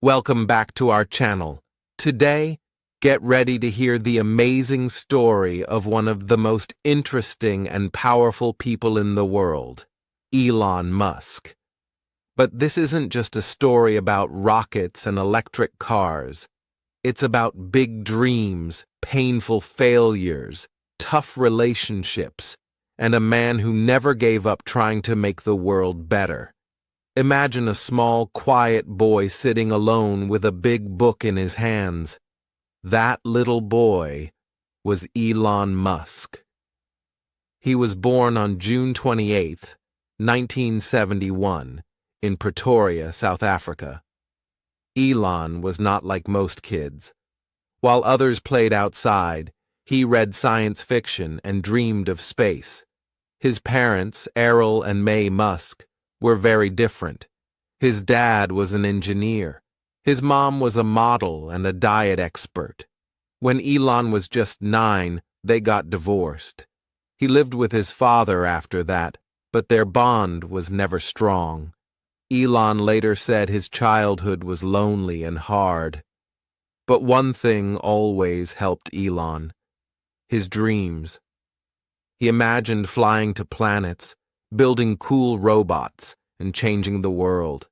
Welcome back to our channel. Today, get ready to hear the amazing story of one of the most interesting and powerful people in the world, Elon Musk. But this isn't just a story about rockets and electric cars. It's about big dreams, painful failures, tough relationships, and a man who never gave up trying to make the world better. Imagine a small, quiet boy sitting alone with a big book in his hands. That little boy was Elon Musk. He was born on June 28, 1971, in Pretoria, South Africa. Elon was not like most kids. While others played outside, he read science fiction and dreamed of space. His parents, Errol and May Musk, were very different. His dad was an engineer. His mom was a model and a diet expert. When Elon was just 9, they got divorced. He lived with his father after that, but their bond was never strong. Elon later said his childhood was lonely and hard. But one thing always helped Elon: his dreams. He imagined flying to planets, building cool robots, and changing the world.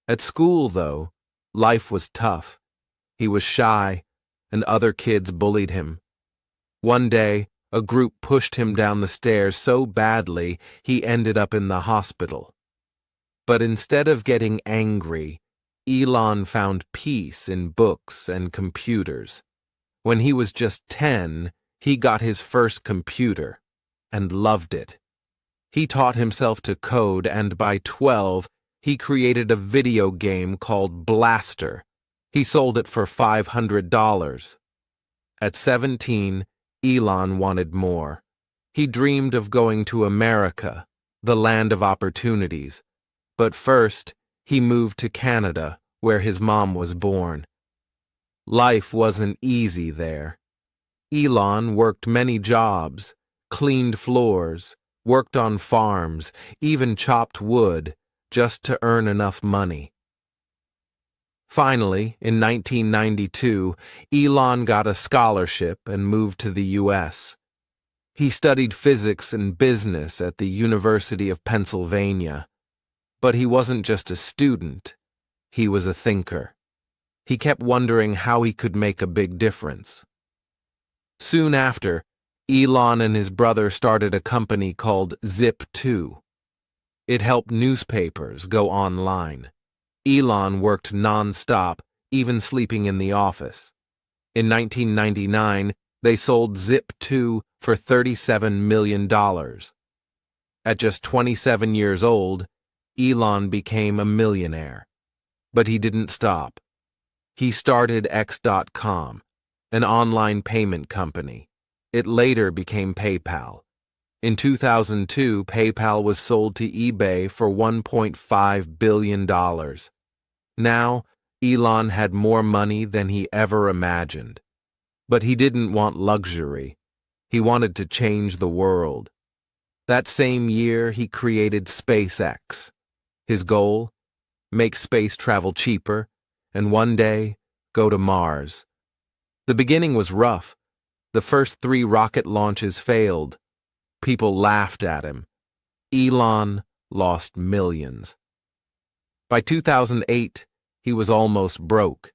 At school, though, life was tough. He was shy, and other kids bullied him. One day, a group pushed him down the stairs so badly he ended up in the hospital. But instead of getting angry, Elon found peace in books and computers. When he was just 10, he got his first computer, and loved it. He taught himself to code, and by 12, he created a video game called Blaster. He sold it for $500. At 17, Elon wanted more. He dreamed of going to America, the land of opportunities. But first, he moved to Canada, where his mom was born. Life wasn't easy there. Elon worked many jobs, cleaned floors, worked on farms, even chopped wood, just to earn enough money. Finally, in 1992, Elon got a scholarship and moved to the U.S. He studied physics and business at the University of Pennsylvania. But he wasn't just a student, he was a thinker. He kept wondering how he could make a big difference. Soon after, Elon and his brother started a company called Zip2. It helped newspapers go online. Elon worked non-stop, even sleeping in the office. In 1999, they sold Zip2 for $37 million. At just 27 years old, Elon became a millionaire. But he didn't stop. He started X.com, an online payment company. It later became PayPal. In 2002, PayPal was sold to eBay for $1.5 billion. Now, Elon had more money than he ever imagined. But he didn't want luxury. He wanted to change the world. That same year, he created SpaceX. His goal? Make space travel cheaper, and one day, go to Mars. The beginning was rough. The first 3 rocket launches failed. People laughed at him. Elon lost millions. By 2008, he was almost broke.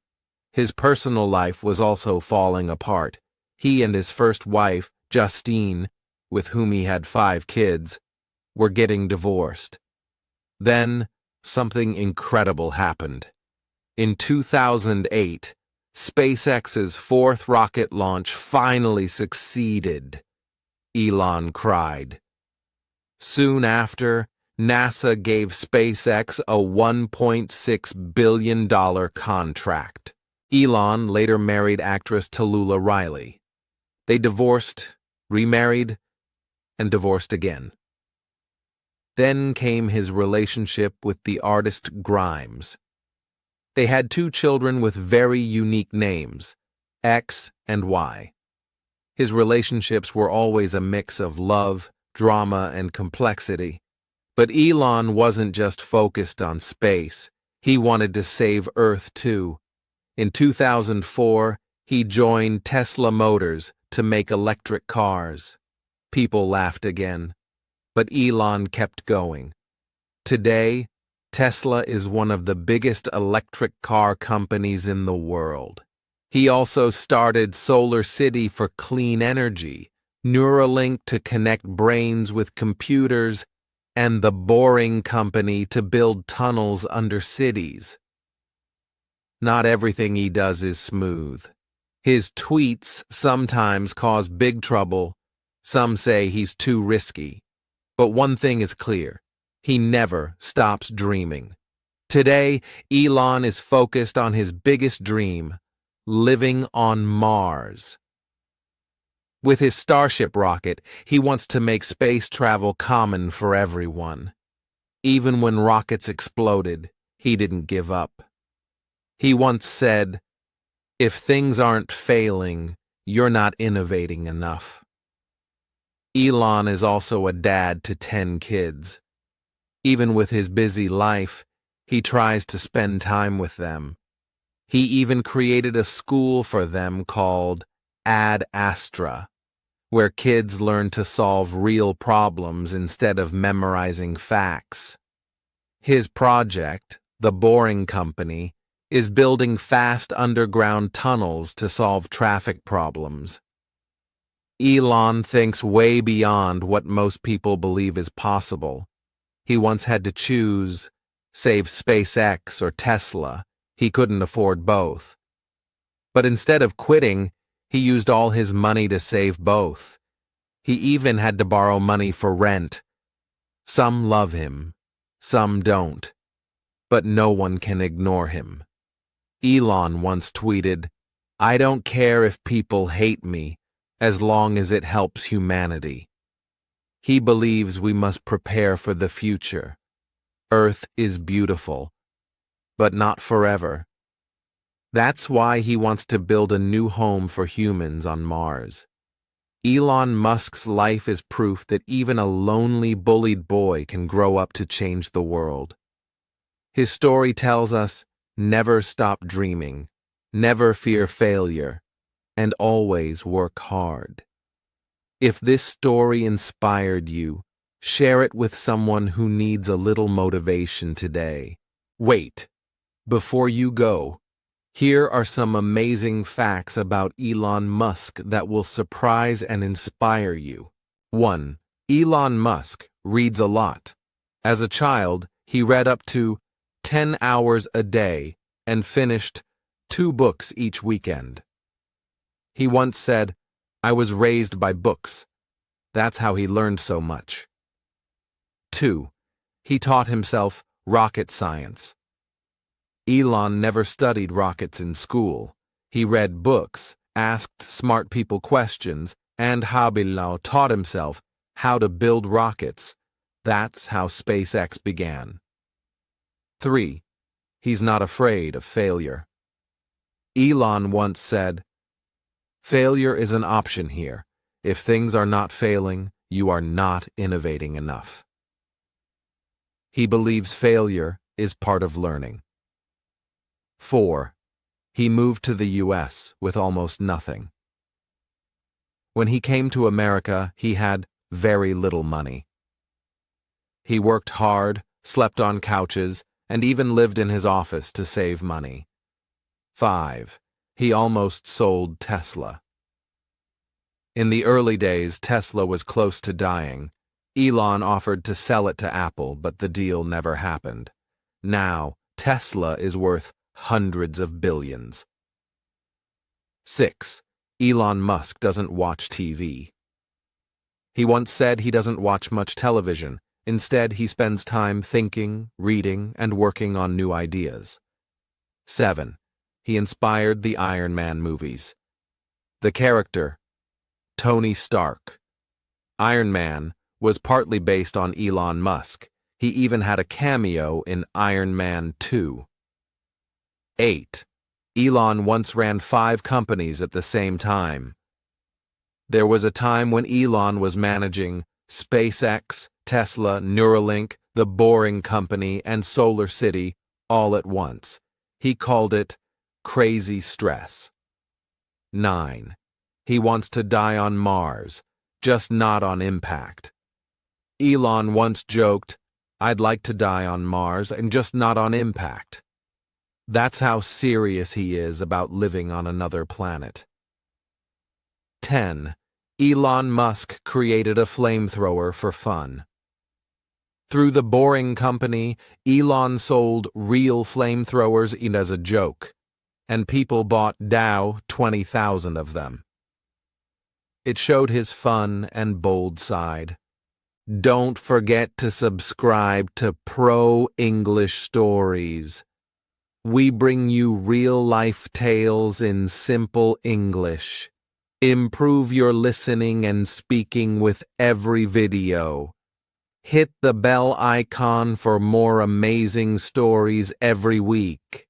His personal life was also falling apart. He and his first wife, Justine, with whom he had 5 kids, were getting divorced. Then, something incredible happened. In 2008, SpaceX's 4th rocket launch finally succeeded. Elon cried. Soon after, NASA gave SpaceX a $1.6 billion contract. Elon later married actress Tallulah Riley. They divorced, remarried, and divorced again. Then came his relationship with the artist Grimes. They had 2 children with very unique names, X and Y. His relationships were always a mix of love, drama, and complexity. But Elon wasn't just focused on space. He wanted to save Earth too. In 2004, he joined Tesla Motors to make electric cars. People laughed again, but Elon kept going. Today, Tesla is one of the biggest electric car companies in the world. He also started Solar City for clean energy, Neuralink to connect brains with computers, and the Boring Company to build tunnels under cities. Not everything he does is smooth. His tweets sometimes cause big trouble. Some say he's too risky. But one thing is clear. He never stops dreaming. Today, Elon is focused on his biggest dream, living on Mars. With his Starship rocket, he wants to make space travel common for everyone. Even when rockets exploded, he didn't give up. He once said, "If things aren't failing, you're not innovating enough." Elon is also a dad to 10 kids. Even with his busy life, he tries to spend time with them. He even created a school for them called Ad Astra, where kids learn to solve real problems instead of memorizing facts. His project, the Boring Company, is building fast underground tunnels to solve traffic problems. Elon thinks way beyond what most people believe is possible. He once had to choose, save SpaceX or Tesla. He couldn't afford both. But instead of quitting, he used all his money to save both. He even had to borrow money for rent. Some love him, some don't. But no one can ignore him. Elon once tweeted, "I don't care if people hate me, as long as it helps humanity." He believes we must prepare for the future. Earth is beautiful, but not forever. That's why he wants to build a new home for humans on Mars. Elon Musk's life is proof that even a lonely, bullied boy can grow up to change the world. His story tells us, never stop dreaming, never fear failure, and always work hard. If this story inspired you, share it with someone who needs a little motivation today. Wait, before you go, here are some amazing facts about Elon Musk that will surprise and inspire you. 1. Elon Musk reads a lot. As a child, he read up to 10 hours a day and finished 2 books each weekend. He once said, "I was raised by books." That's how he learned so much. 2. He taught himself rocket science. Elon never studied rockets in school. He read books, asked smart people questions, and taught himself how to build rockets. That's how SpaceX began. 3. He's not afraid of failure. Elon once said, "Failure is an option here. If things are not failing, you are not innovating enough." He believes failure is part of learning. 4. He moved to the US with almost nothing. When he came to America, he had very little money. He worked hard, slept on couches, and even lived in his office to save money. 5. He almost sold Tesla. In the early days, Tesla was close to dying. Elon offered to sell it to Apple, but the deal never happened. Now, Tesla is worth hundreds of billions. 6. Elon Musk doesn't watch TV. He once said he doesn't watch much television. Instead, he spends time thinking, reading, and working on new ideas. 7. He inspired the Iron Man movies. The character, Tony Stark, Iron Man, was partly based on Elon Musk. He even had a cameo in Iron Man 2. 8. Elon once ran 5 companies at the same time. There was a time when Elon was managing SpaceX, Tesla, Neuralink, the Boring Company, and Solar City, all at once. He called it crazy stress. 9. He wants to die on Mars, just not on impact. Elon once joked, "I'd like to die on Mars and just not on impact." That's how serious he is about living on another planet. 10. Elon Musk created a flamethrower for fun. Through the Boring Company, Elon sold real flamethrowers as a joke, and people bought 20,000 of them. It showed his fun and bold side. Don't forget to subscribe to Pro English Stories. We bring you real-life tales in simple English. Improve your listening and speaking with every video. Hit the bell icon for more amazing stories every week.